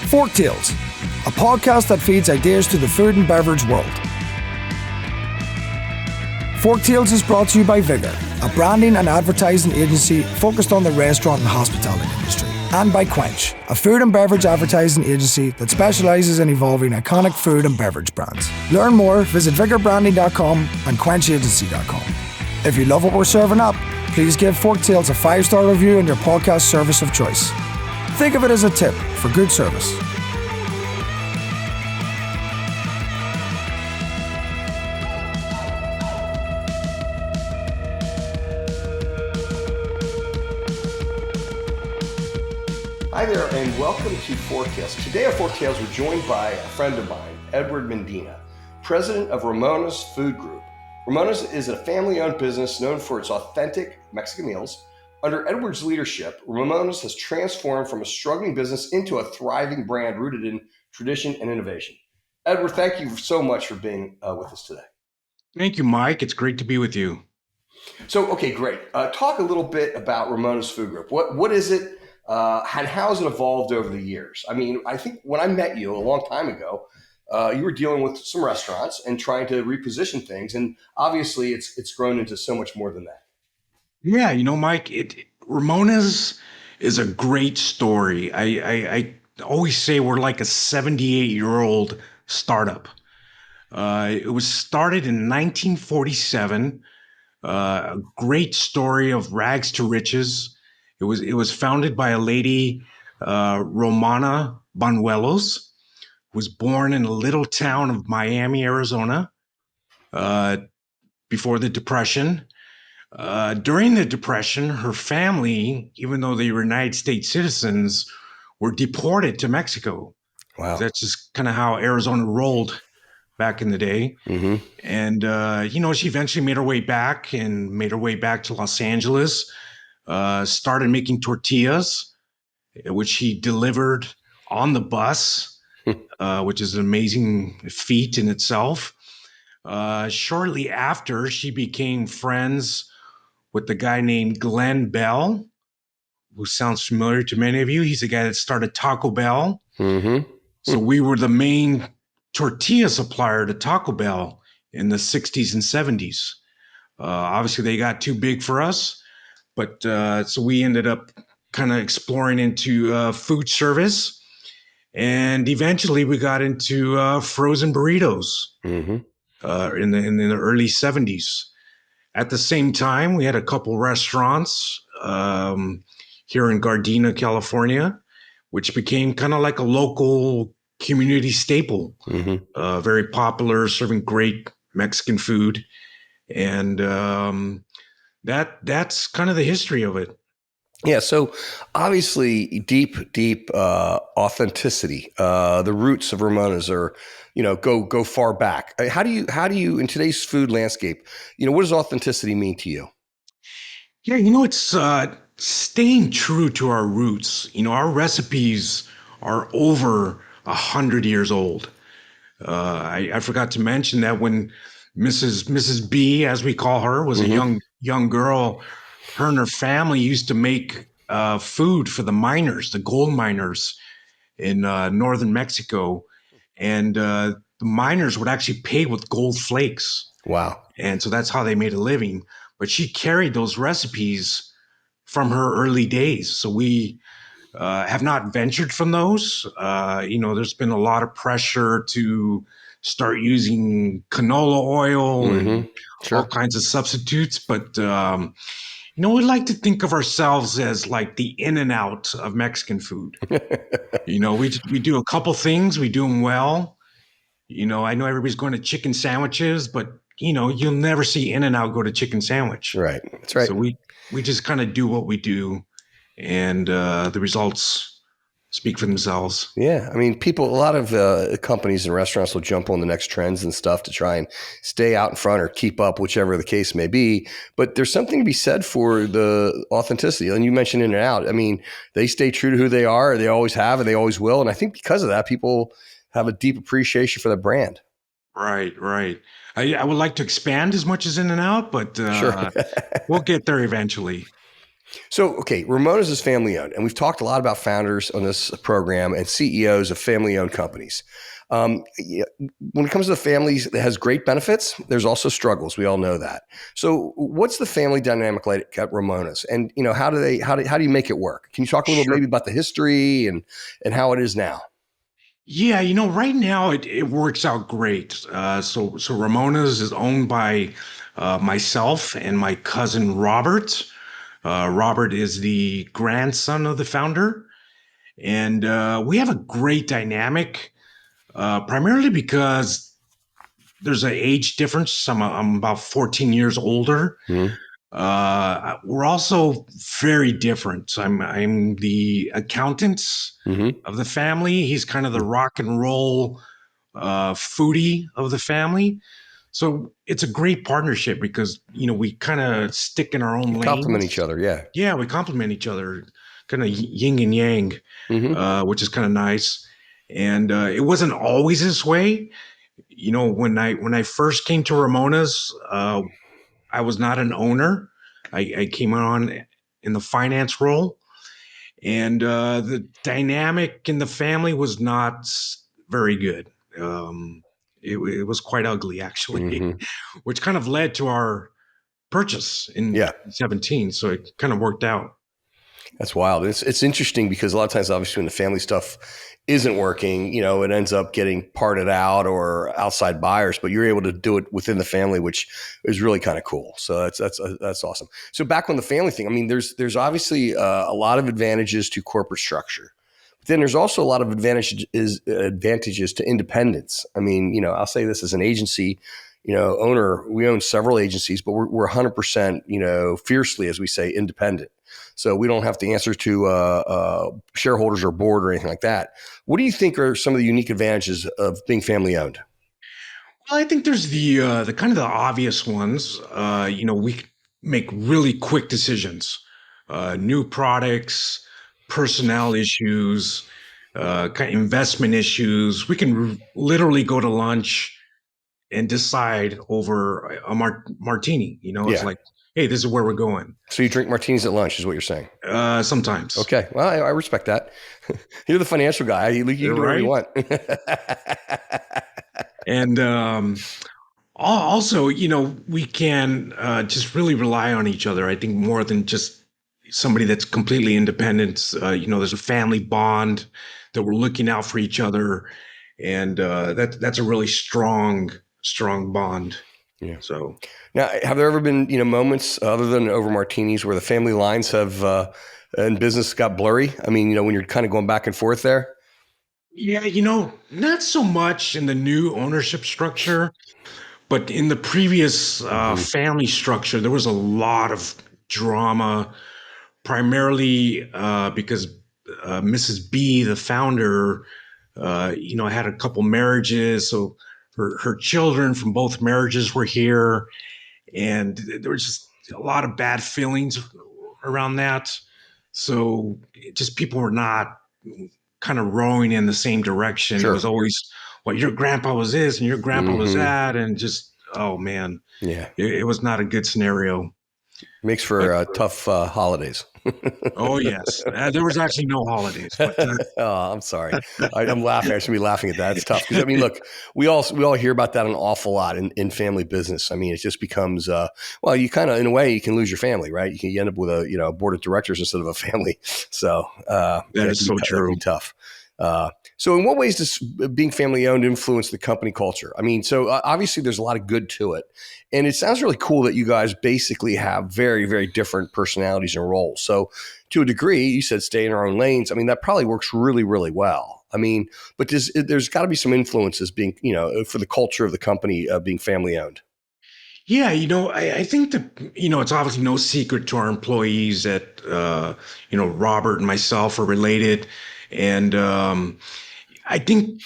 Forktales, a podcast that feeds ideas to the food and beverage world. Forktales is brought to you by Vigor, a branding and advertising agency focused on the restaurant and hospitality industry, and by Quench, a food and beverage advertising agency that specializes in evolving iconic food and beverage brands. Learn more, visit vigorbranding.com and quenchagency.com. If you love what we're serving up, please give Forktales a 5-star review on your podcast service of choice. Think of it as a tip for good service. Hi there, and welcome to Forktales. Today at Forktales, we're joined by a friend of mine, Edward Medina, president of Ramona's Food Group. Ramona's is a family-owned business known for its authentic Mexican meals. Under Edward's leadership, Ramona's has transformed from a struggling business into a thriving brand rooted in tradition and innovation. Edward, thank you so much for being with us today. Thank you, Mike. It's great to be with you. So, okay, great. Talk a little bit about Ramona's Food Group. What is it? And how has it evolved over the years? I mean, I think when I met you a long time ago, you were dealing with some restaurants and trying to reposition things. And obviously it's grown into so much more than that. Yeah, Mike, Ramona's is a great story. I always say we're like a 78-year-old startup. It was started in 1947. A great story of rags to riches. It was founded by a lady, Ramona Banuelos, who was born in a little town of Miami, Arizona, before the Depression. During the Depression, her family, even though they were United States citizens, were deported to Mexico. Wow. That's just kind of how Arizona rolled back in the day. Mm-hmm. And, she eventually made her way back to Los Angeles. Started making tortillas, which she delivered on the bus, which is an amazing feat in itself. Shortly after, she became friends with the guy named Glenn Bell, who sounds familiar to many of you. He's the guy that started Taco Bell. Mm-hmm. So we were the main tortilla supplier to Taco Bell in the 60s and 70s. Obviously, they got too big for us. But so we ended up kind of exploring into food service, and eventually we got into frozen burritos Mm-hmm. In the early 70s. At the same time, we had a couple restaurants here in Gardena, California, which became kind of like a local community staple. Mm-hmm. Very popular, serving great Mexican food, and that's kind of the history of it. Yeah. So obviously deep authenticity. The roots of Ramona's are, go far back. How do you in today's food landscape, what does authenticity mean to you? Yeah, it's staying true to our roots. Our recipes are over 100 years old. I forgot to mention that when Mrs. B, as we call her, was Mm-hmm. a young girl, her and her family used to make food for the miners, the gold miners in northern Mexico, and the miners would actually pay with gold flakes. Wow. And so that's how they made a living. But she carried those recipes from her early days. So we have not ventured from those. There's been a lot of pressure to start using canola oil and Sure. all kinds of substitutes. But, we like to think of ourselves as like the in and out of Mexican food. We do a couple things. We do them well. I know everybody's going to chicken sandwiches, but you'll never see In-N-Out go to chicken sandwich. Right. That's right. So we just kind of do what we do, and the results speak for themselves. Yeah. I mean, a lot of companies and restaurants will jump on the next trends and stuff to try and stay out in front or keep up, whichever the case may be. But there's something to be said for the authenticity. And you mentioned In-N-Out. I mean, they stay true to who they are. They always have, and they always will. And I think because of that, people have a deep appreciation for the brand. Right. I would like to expand as much as In-N-Out, but Sure. we'll get there eventually. So, okay, Ramona's is family owned, and we've talked a lot about founders on this program and CEOs of family owned companies. When it comes to the families, that has great benefits. There's also struggles. We all know that. So, what's the family dynamic like at Ramona's, and how do you make it work? Can you talk a little Sure. maybe about the history and how it is now? Yeah, right now it works out great. So Ramona's is owned by myself and my cousin Robert. Robert is the grandson of the founder, and we have a great dynamic. Primarily because there's an age difference. I'm about 14 years older. Mm-hmm. We're also very different. I'm the accountant Mm-hmm. of the family. He's kind of the rock and roll foodie of the family. So it's a great partnership because we kind of stick in our own You complement each lanes. other, yeah. Yeah, we complement each other, kind of yin and yang, Mm-hmm. which is kind of nice. And it wasn't always this way. When I first came to Ramona's, I was not an owner. I came on in the finance role, and the dynamic in the family was not very good. It was quite ugly, actually, Mm-hmm. which kind of led to our purchase in Yeah. 2017. So it kind of worked out. That's wild. It's interesting because a lot of times, obviously, when the family stuff isn't working, it ends up getting parted out or outside buyers. But you're able to do it within the family, which is really kind of cool. So that's awesome. So back on the family thing, I mean, there's obviously a lot of advantages to corporate structure. But then there's also a lot of advantages to independence. I mean, I'll say this as an agency. Owner, we own several agencies, but we're 100%, fiercely, as we say, independent. So we don't have to answer to shareholders or board or anything like that. What do you think are some of the unique advantages of being family owned? Well, I think there's the kind of the obvious ones. We can make really quick decisions, new products, personnel issues, kind of investment issues. We can literally go to lunch and decide over a martini. It's Yeah. like, hey, this is where we're going. So you drink martinis at lunch, is what you're saying? Sometimes, Okay. Well, I respect that. You're the financial guy. You can do whatever you right? want. And also, we can just really rely on each other. I think more than just somebody that's completely independent. There's a family bond that we're looking out for each other, and that's a really strong bond. Yeah. So, Now, have there ever been moments other than over martinis where the family lines have in business got blurry? I mean, when you're kind of going back and forth there. yeah, not so much in the new ownership structure, but in the previous Mm-hmm. family structure, there was a lot of drama, primarily because Mrs. B, the founder, had a couple marriages, so her children from both marriages were here, and there was just a lot of bad feelings around that. So just people were not kind of rowing in the same direction. It was Sure. always, well, your grandpa was this and your grandpa was Mm-hmm. that, and just, oh man, Yeah. it was not a good scenario. Makes But for tough holidays. oh yes, there was actually no holidays, but Oh, I'm sorry. I'm laughing. I should be laughing at that. It's tough because I mean, look, we all hear about that an awful lot in family business. I mean, it just becomes well, you kind of in a way you can lose your family, right? You end up with a board of directors instead of a family. So that that is so can true. be tough. So in what ways does being family owned influence the company culture? I mean, so obviously there's a lot of good to it, and it sounds really cool that you guys basically have very, very different personalities and roles. So to a degree, you said stay in our own lanes. I mean, that probably works really, really well. I mean, but there's got to be some influences being, for the culture of the company being family owned. Yeah, I think that, it's obviously no secret to our employees that, Robert and myself are related. And I think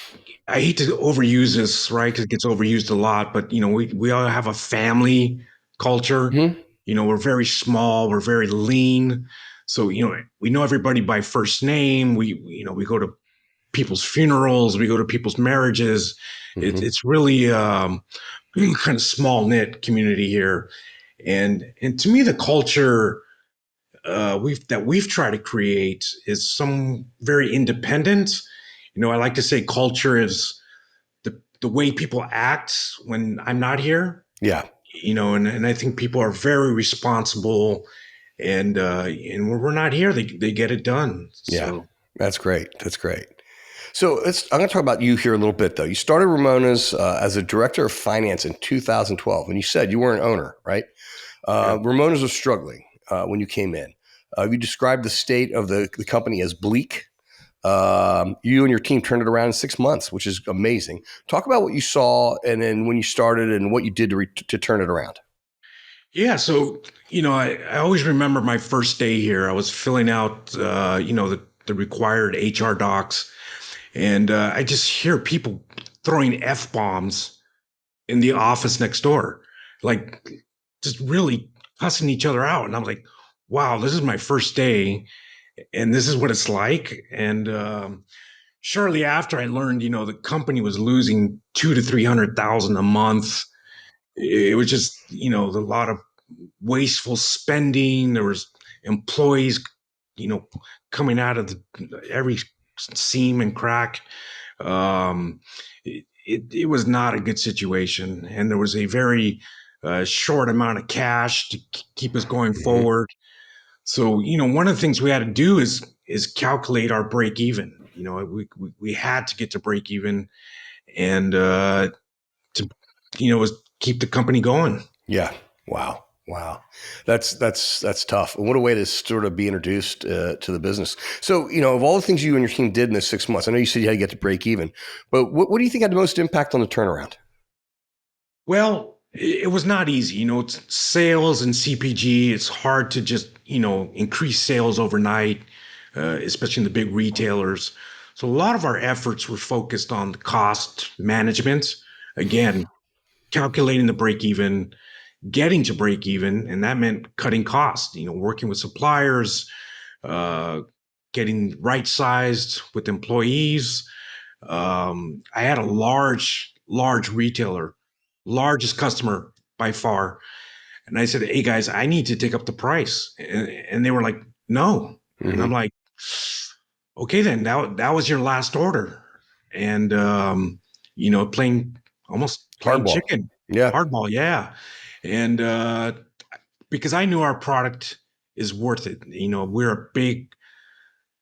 I hate to overuse this, right? Because it gets overused a lot, but, we all have a family culture. Mm-hmm. We're very small, we're very lean. So, we know everybody by first name. We go to people's funerals, we go to people's marriages. Mm-hmm. It's really kind of small knit community here, and to me the culture we've tried to create is some very independent. I like to say culture is the way people act when I'm not here. Yeah. And I think people are very responsible, and when we're not here, they get it done. Yeah. So That's great. That's great. So I'm going to talk about you here a little bit, though. You started Ramona's as a director of finance in 2012, and you said you were an owner, right? yeah. Ramona's was struggling when you came in. You described the state of the company as bleak. You and your team turned it around in 6 months, which is amazing. Talk about what you saw, and then when you started, and what you did to turn it around. Yeah, so I always remember my first day here. I was filling out the required HR docs, and I just hear people throwing f bombs in the office next door, like just really cussing each other out. And I'm like, wow, this is my first day, and this is what it's like. And shortly after, I learned, the company was losing 200 to 300,000 a month. It was just, a lot of wasteful spending. There was employees, you know, coming out of every seam and crack. It was not a good situation, and there was a very short amount of cash to keep us going Mm-hmm. forward. So, one of the things we had to do is calculate our break even. We had to get to break even, and to was keep the company going. Yeah. Wow. Wow. That's tough. And what a way to sort of be introduced to the business. So, of all the things you and your team did in the 6 months, I know you said you had to get to break even, but what do you think had the most impact on the turnaround? Well, it was not easy. It's sales and CPG. It's hard to just, increase sales overnight, especially in the big retailers. So a lot of our efforts were focused on the cost management. Again, calculating the break even, getting to break even, and that meant cutting costs, working with suppliers, uh, getting right sized with employees. I had a large retailer, largest customer by far. And I said, hey guys, I need to take up the price. And they were like, no. And I'm Mm-hmm. like, okay, then that was your last order. And, playing almost playing Hardball. chicken, Yeah. hardball. Yeah. And, because I knew our product is worth it. We're a big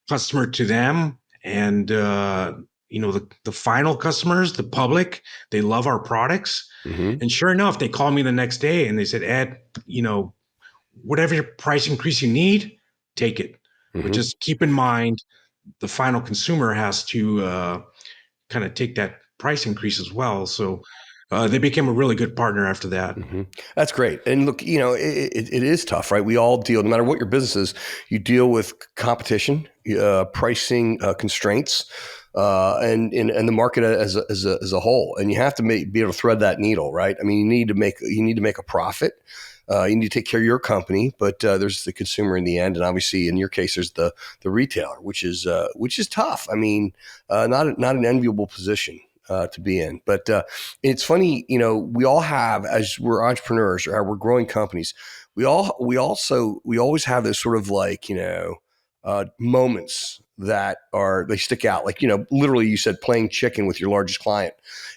customer to them, and the final customers, the public, they love our products. Mm-hmm. And sure enough, they called me the next day and they said, Ed, whatever price increase you need, take it, but Mm-hmm. just keep in mind the final consumer has to kind of take that price increase as well. So they became a really good partner after that. Mm-hmm. That's great. And look, it is tough, right? We all deal, no matter what your business is, you deal with competition, pricing constraints, and the market as a whole. And you have to be able to thread that needle, right? I mean, you need to make a profit. You need to take care of your company, but there's the consumer in the end, and obviously, in your case, there's the retailer, which is tough. I mean, not an enviable position to be in. But it's funny, we all have, as we're entrepreneurs or we're growing companies, we always have this sort of like, moments that they stick out. Like, literally you said playing chicken with your largest client.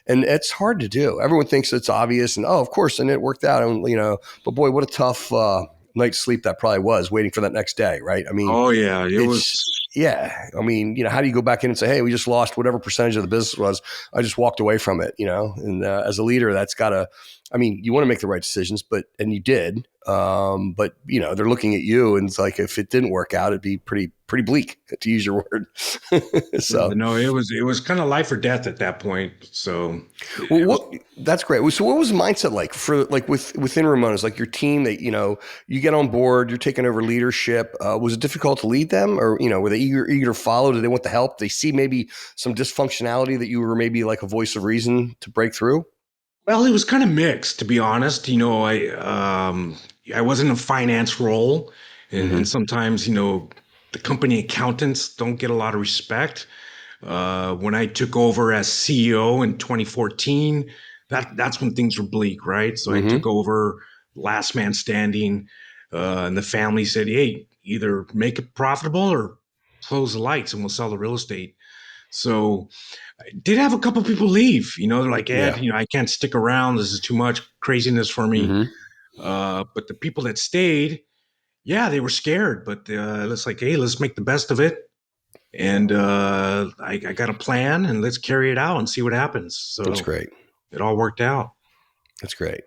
And it's hard to do. Everyone thinks it's obvious and, oh, of course, and it worked out. And, but boy, what a tough night's sleep that probably was, waiting for that next day, right? I mean, Oh yeah, it was. yeah. I mean, how do you go back in and say, hey, we just lost whatever percentage of the business was. I just walked away from it, and as a leader, that's you want to make the right decisions, and you did. But they're looking at you and it's like, if it didn't work out, it'd be pretty bleak, to use your word. So, No, it was kind of life or death at that point. So well, that's great. So what was the mindset like for within Ramona's, like your team that, you get on board, you're taking over leadership. Was it difficult to lead them, or, were they eager to follow? Did they want the help? They see maybe some dysfunctionality that you were maybe like a voice of reason to break through? Well, it was kind of mixed, to be honest. I was in a finance role, and Mm-hmm. sometimes the company accountants don't get a lot of respect. When I took over as CEO in 2014, that's when things were bleak, right? So I took Mm-hmm. over, last man standing, and the family said, "Hey, either make it profitable or close the lights and we'll sell the real estate. So I did have a couple people leave, they're like, Ed, Yeah. I can't stick around. This is too much craziness for me. Mm-hmm. But the people that stayed, yeah, they were scared, but it's like, hey, let's make the best of it. And I got a plan and let's carry it out and see what happens. That's So great. it all worked out. That's great.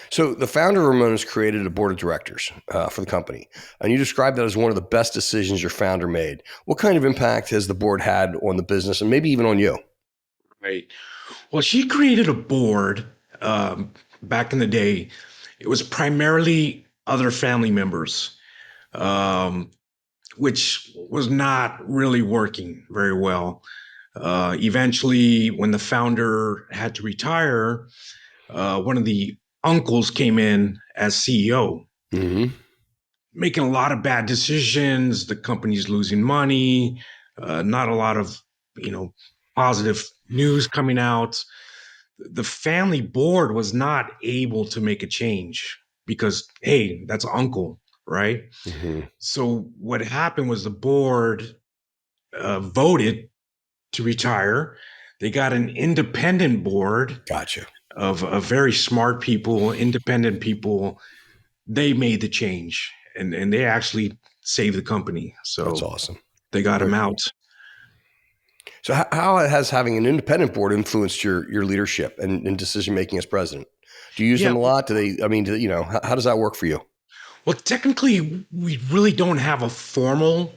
So the founder of Ramona's created a board of directors for the company, and you described that as one of the best decisions your founder made. What kind of impact has the board had on the business and maybe even on you? Right. Well, she created a board back in the day. It was primarily other family members, um, which was not really working very well. Eventually, when the founder had to retire, one of the uncles came in as CEO, Mm-hmm. making a lot of bad decisions. The company's losing money, not a lot of, positive news coming out. The family board was not able to make a change because, hey, that's uncle, right? Mm-hmm. So what happened was the board voted to retire. They got an independent board Gotcha. of very smart people, independent people. They made the change and they actually saved the company. That's So awesome. they got Very him cool. out. So how has having an independent board influenced your leadership and decision making as president? Do you use Yeah. them a lot? Do they? I mean, how does that work for you? Well, technically, we really don't have a formal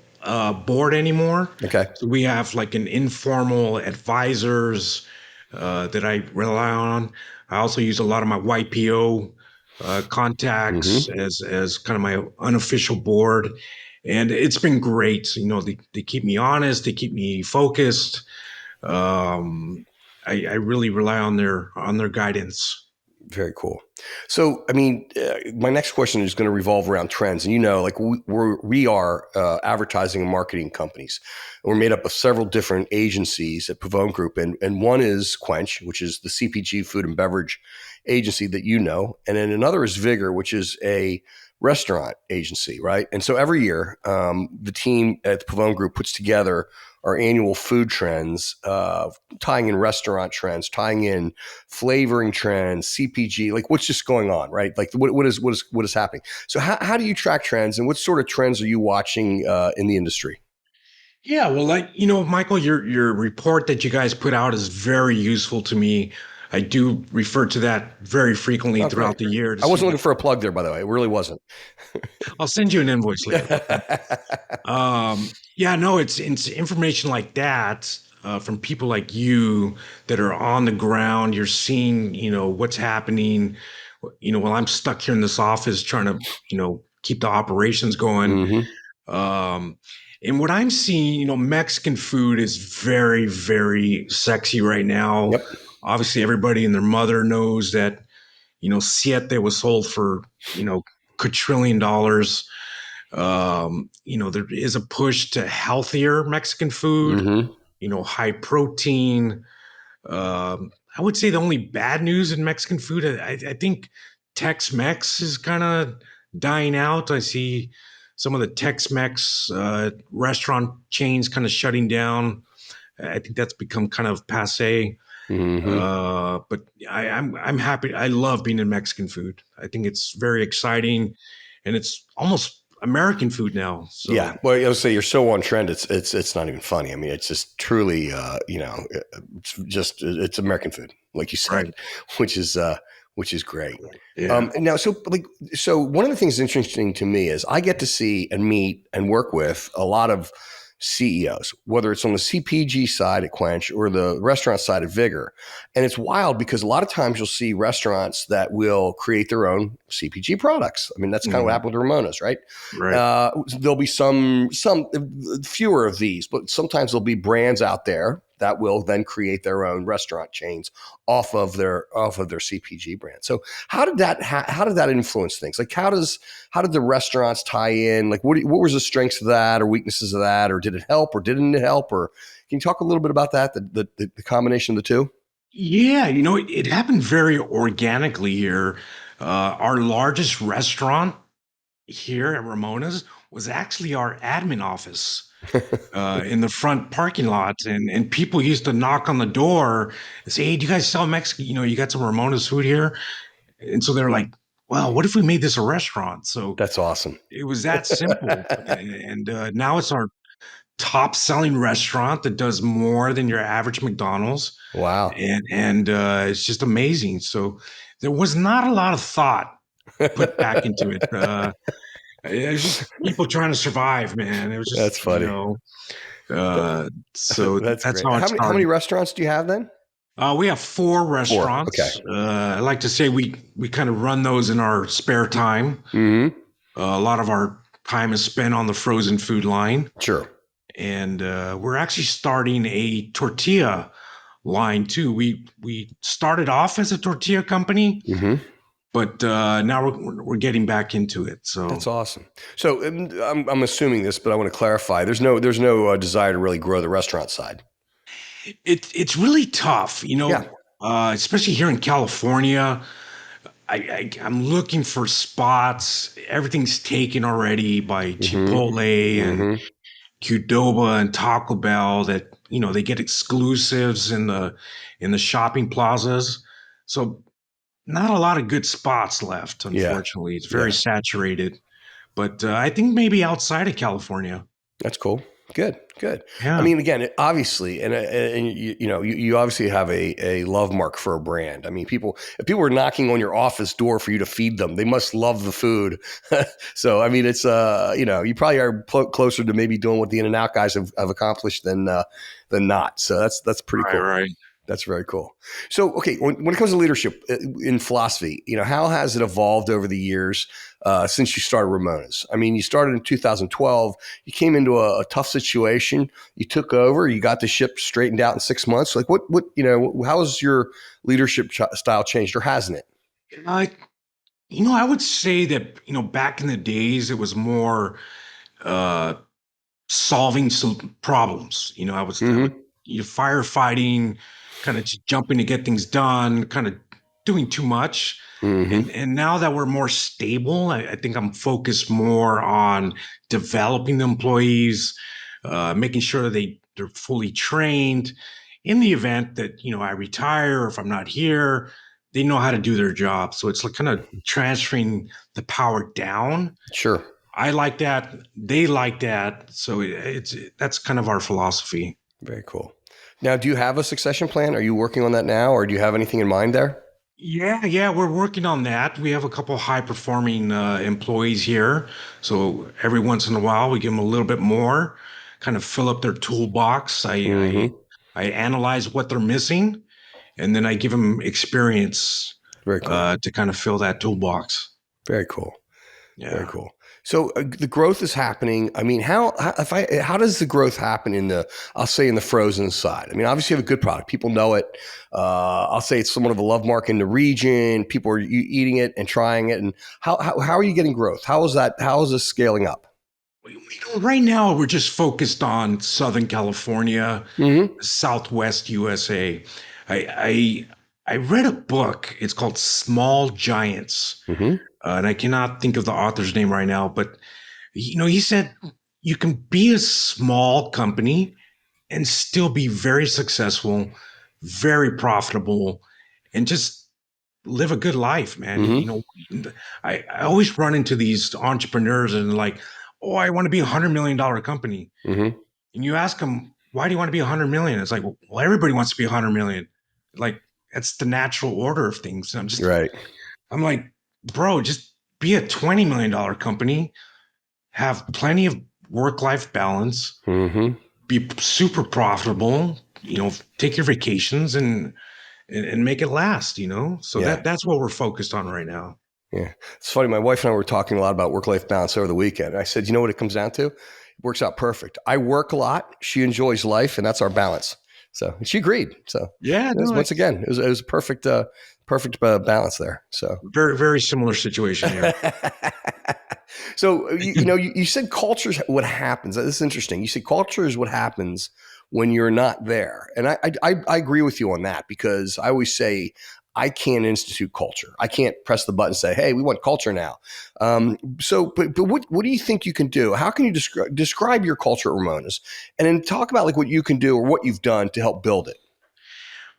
board anymore. Okay. So we have like an informal advisors that I rely on. I also use a lot of my YPO contacts Mm-hmm. as kind of my unofficial board, and it's been great. They keep me honest, they keep me focused. I really rely on their guidance. Very cool. So, I mean, my next question is going to revolve around trends. And like we are advertising and marketing companies. We're made up of several different agencies at Pavone Group, and one is Quench, which is the CPG food and beverage agency that and then another is Vigor, which is a restaurant agency, right? And so every year, the team at the Pavone Group puts together our annual food trends, tying in restaurant trends, tying in flavoring trends, CPG, like what's just going on, right? Like what is happening. So how do you track trends, and what sort of trends are you watching in the industry? Yeah, well, Michael, your report that you guys put out is very useful to me. I do refer to that very frequently Oh, great. throughout the year to I see wasn't what looking for a plug there, by the way. It really wasn't. I'll send you an invoice later. Okay. Yeah, no, it's information like that from people like you that are on the ground. You're seeing, what's happening. While I'm stuck here in this office trying to, keep the operations going. Mm-hmm. Um, and what I'm seeing, Mexican food is very, very sexy right now. Yep. Obviously, everybody and their mother knows that, Siete was sold for, quadrillion dollars. There is a push to healthier Mexican food, Mm-hmm. high protein. I would say the only bad news in Mexican food, I think Tex-Mex is kind of dying out. I see some of the Tex-Mex restaurant chains kind of shutting down. I think that's become kind of passe. Mm-hmm. But I'm happy. I love being in Mexican food. I think it's very exciting, and it's almost American food now. Yeah. So Well, I would say you're so on trend. It's not even funny. I mean, it's just truly, it's American food, like you said, right, which is great. yeah, Now, so one of the things that's interesting to me is I get to see and meet and work with a lot of CEOs, whether it's on the CPG side at Quench or the restaurant side at Vigor. And it's wild because a lot of times you'll see restaurants that will create their own CPG products. I mean, that's kind of what happened with Ramona's, right? right. There'll be some fewer of these, but sometimes there'll be brands out there that will then create their own restaurant chains off of their CPG brand. So how did that influence things? Like how did the restaurants tie in? Like what was the strengths of that or weaknesses of that, or did it help or didn't it help? Or can you talk a little bit about that? The combination of the two. Yeah, it happened very organically here. Our largest restaurant here at Ramona's was actually our admin office in the front parking lot, and people used to knock on the door and say, "Hey, do you guys sell Mexican? You got some Ramona's food here?" And so they're like, "Well, what if we made this a restaurant?" So That's awesome. it was that simple, and now it's our top selling restaurant that does more than your average McDonald's, Wow. and it's just amazing. So there was not a lot of thought put back into it. It was just people trying to survive, man. It was That's just, funny. so That's that's great. how it How many started. restaurants do you have then? We have four 4. Okay. restaurants. I like to say we kind of run those in our spare time. Mm-hmm. A lot of our time is spent on the frozen food line, Sure. and we're actually starting a tortilla line too. We started off as a tortilla company, Mm-hmm. but now we're getting back into it. So That's awesome. So I'm assuming this, but I want to clarify. There's no desire to really grow the restaurant side. it's really tough, Yeah. especially here in California. I'm looking for spots. Everything's taken already by Mm-hmm. Chipotle and Mm-hmm. Qdoba and Taco Bell. That they get exclusives in the shopping plazas. So not a lot of good spots left. Yeah. Unfortunately, it's very Yeah. saturated. But I think maybe outside of California. That's cool. Good, good. I Yeah. mean, again, obviously, and you obviously have a love mark for a brand. I mean, if people are knocking on your office door for you to feed them, they must love the food. So, I mean, it's you probably are closer to maybe doing what the In-N-Out guys have accomplished than not. So that's pretty Right. cool. Right. That's very cool. So, okay, when it comes to leadership in philosophy, how has it evolved over the years since you started Ramona's? I mean, you started in 2012. You came into a tough situation. You took over. You got the ship straightened out in 6 months. Like, how has your leadership style changed, or hasn't it? Uh, I would say that back in the days it was more uh, solving some problems. I would Mm-hmm. firefighting, kind of just jumping to get things done, kind of doing too much. And Mm-hmm. and now that we're more stable, I think I'm focused more on developing the employees, making sure they're fully trained. In the event that I retire, or if I'm not here, they know how to do their job. So it's like kind of transferring the power down. Sure. I like that. They like that. So that's kind of our philosophy. Very cool. Now, do you have a succession plan? Are you working on that now, or do you have anything in mind there? Yeah, yeah, we're working on that. We have a couple high performing employees here. So every once in a while, we give them a little bit more, kind of fill up their toolbox. Mm-hmm. I analyze what they're missing, and then I give them experience Very cool. to kind of fill that toolbox. Very cool. Very Yeah. cool. So the growth is happening. I mean, how does the growth happen I'll say in the frozen side? I mean, obviously you have a good product. People know it. I'll say it's somewhat of a love mark in the region. People are eating it and trying it. And how are you getting growth? How is that? How is this scaling up? Right now, we're just focused on Southern California, Mm-hmm. Southwest USA. I I read a book. It's called Small Giants, Mm-hmm. and I cannot think of the author's name right now. But he said you can be a small company and still be very successful, very profitable, and just live a good life, man. Mm-hmm. I always run into these entrepreneurs and like, oh, I want to be $100 million company. Mm-hmm. And you ask them, why do you want to be 100 million? It's like, well, everybody wants to be 100 million. Like, that's the natural order of things. Right. I'm like, bro, just be a $20 million company, have plenty of work life balance, Mm-hmm. be super profitable, take your vacations and make it last, So Yeah. that's what we're focused on right now. Yeah. It's funny. My wife and I were talking a lot about work-life balance over the weekend. I said, you know what it comes down to? It works out perfect. I work a lot. She enjoys life, and that's our balance. So and she agreed. So Yeah, no, once again, it was a perfect balance there. So very, very similar situation here. so you said culture is what happens. This is interesting. You said culture is what happens when you're not there, and I agree with you on that, because I always say I can't institute culture. I can't press the button and say, hey, we want culture now. But what do you think you can do? How can you describe your culture at Ramona's, and then talk about like what you can do or what you've done to help build it?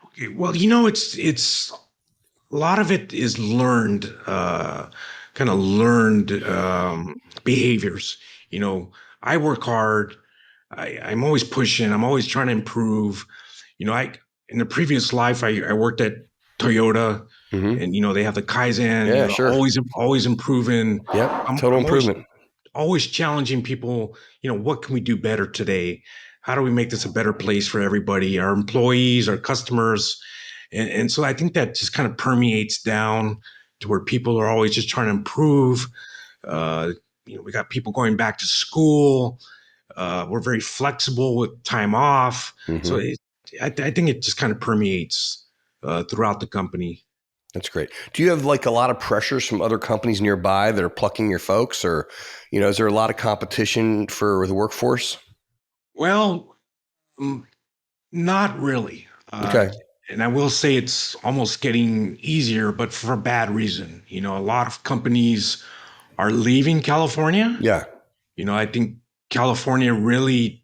Okay, well, it's a lot of it is learned, kind of learned behaviors. You know, I work hard. I'm always pushing. I'm always trying to improve. I in the previous life, I worked at Toyota, Mm-hmm. and they have the Kaizen. Yeah, sure. Always improving. Yep. I'm Total I'm improvement. always challenging people. What can we do better today? How do we make this a better place for everybody, our employees, our customers? And so I think that just kind of permeates down to where people are always just trying to improve. We got people going back to school. We're very flexible with time off. So Mm-hmm. I think it just kind of permeates throughout the company. That's great. Do you have like a lot of pressures from other companies nearby that are plucking your folks, or, is there a lot of competition for the workforce? Well, mm, not really. Okay. And I will say it's almost getting easier, but for a bad reason. A lot of companies are leaving California. Yeah. I think California really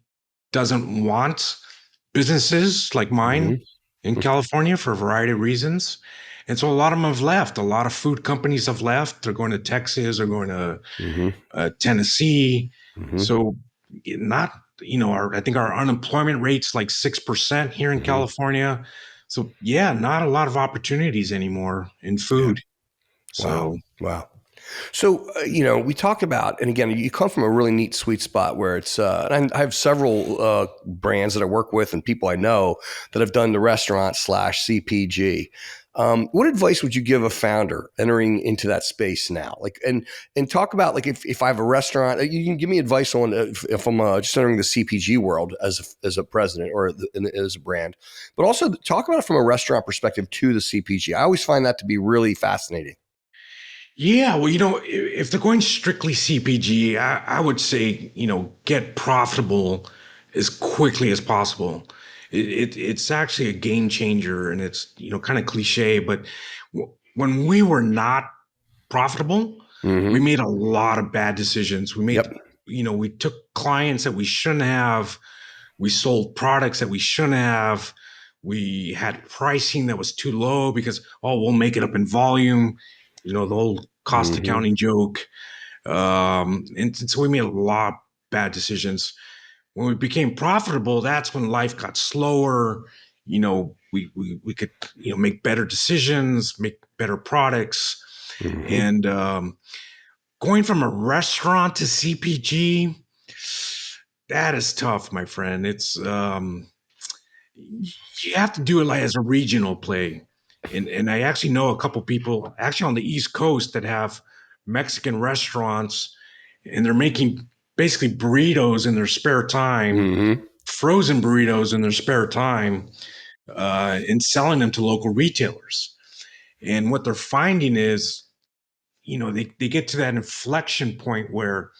doesn't want businesses like mine Mm-hmm. in California for a variety of reasons. And so a lot of them have left. A lot of food companies have left. They're going to Texas or going to Mm-hmm. Tennessee. Mm-hmm. So not, I think our unemployment rate's like 6% here in Mm-hmm. California. So yeah, not a lot of opportunities anymore in Yeah. food. Wow. So Wow. So, we talk about, and again, you come from a really neat sweet spot where it's, and I have several brands that I work with and people I know that have done the restaurant / CPG. What advice would you give a founder entering into that space now? Like, and talk about like, if I have a restaurant, you can give me advice on if I'm just entering the CPG world as a president or as a brand, but also talk about it from a restaurant perspective to the CPG. I always find that to be really fascinating. yeah, well, if they're going strictly CPG, I would say, get profitable as quickly as possible. It's actually a game changer, and it's, kind of cliche, but when we were not profitable, we Mm-hmm. made a lot of bad decisions. Yep. We took clients that we shouldn't have. We sold products that we shouldn't have. We had pricing that was too low because, oh, we'll make it up in volume. The whole cost Mm-hmm. accounting joke. And so we made a lot of bad decisions. When we became profitable, that's when life got slower. We could, make better decisions, make better products. Mm-hmm. And going from a restaurant to CPG, that is tough, my friend. It's you have to do it like as a regional play. And I actually know a couple people actually on the East Coast that have Mexican restaurants, and they're making basically burritos in their spare time, Mm-hmm. frozen burritos in their spare time, and selling them to local retailers. And what they're finding is, they get to that inflection point where,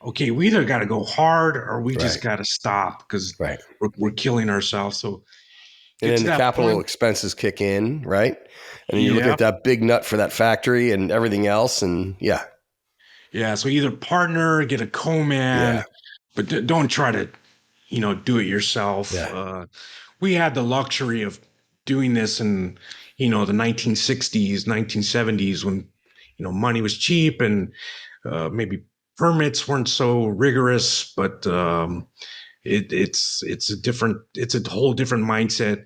okay, we either got to go hard or we just Right. got to stop because Right. we're killing ourselves. So And get then to the that capital point. expenses kick in, right? And then you're looking Yeah. at that big nut for that factory and everything else. And yeah, Yeah. So either partner, get a yeah, co-man, but don't try to, do it yourself. yeah. We had the luxury of doing this in, the 1960s, 1970s when, money was cheap and maybe permits weren't so rigorous, but it's a whole different mindset.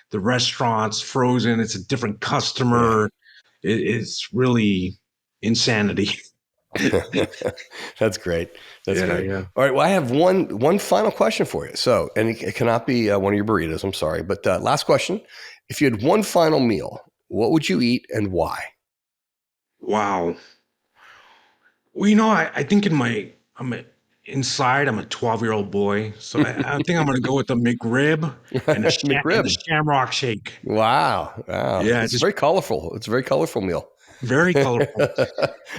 The restaurants frozen, it's a different Yeah. customer. It's really insanity. That's great. That's Yeah, great. yeah. All right. Well, I have one final question for you. So, and it cannot be one of your burritos. I'm sorry, but last question: if you had one final meal, what would you eat and why? Wow. Well, I think I'm a 12-year-old boy, so I think I'm gonna go with the McRib and the McRib. Shamrock Shake. Wow. Wow. Yeah, It's just very colorful. It's a very colorful meal. very colorful, and it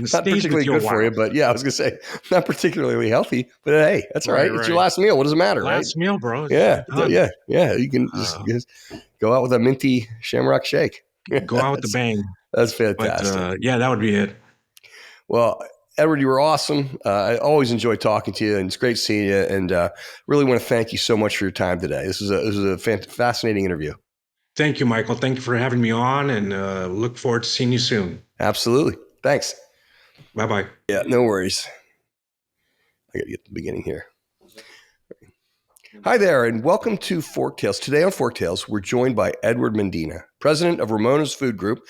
Not stays with particularly you a good for while. you, but yeah, I was gonna say not particularly healthy. But hey, that's all Right, right. It's your right. last meal. What does it matter, right? Last meal, bro. You're Yeah, done. yeah, yeah. You can just Uh, go out with a minty Shamrock Shake. Go out with the bang. That's But fantastic. yeah, that would be it. Well, Edward, you were awesome. I always enjoy talking to you, and it's great seeing you. And really want to thank you so much for your time today. This was a fascinating interview. Thank you, Michael. Thank you for having me on, and look forward to seeing you soon. Absolutely. Thanks. Bye-bye. Yeah, no worries. I got to get to the beginning here. Hi there, and welcome to Forktales. Today on Forktales, we're joined by Edward Medina, president of Ramona's Food Group.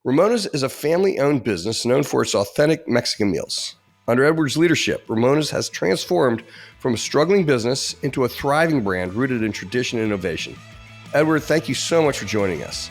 Ramona's is a family-owned business known for its authentic Mexican meals. Under Edward's leadership, Ramona's has transformed from a struggling business into a thriving brand rooted in tradition and innovation. Edward, thank you so much for joining us.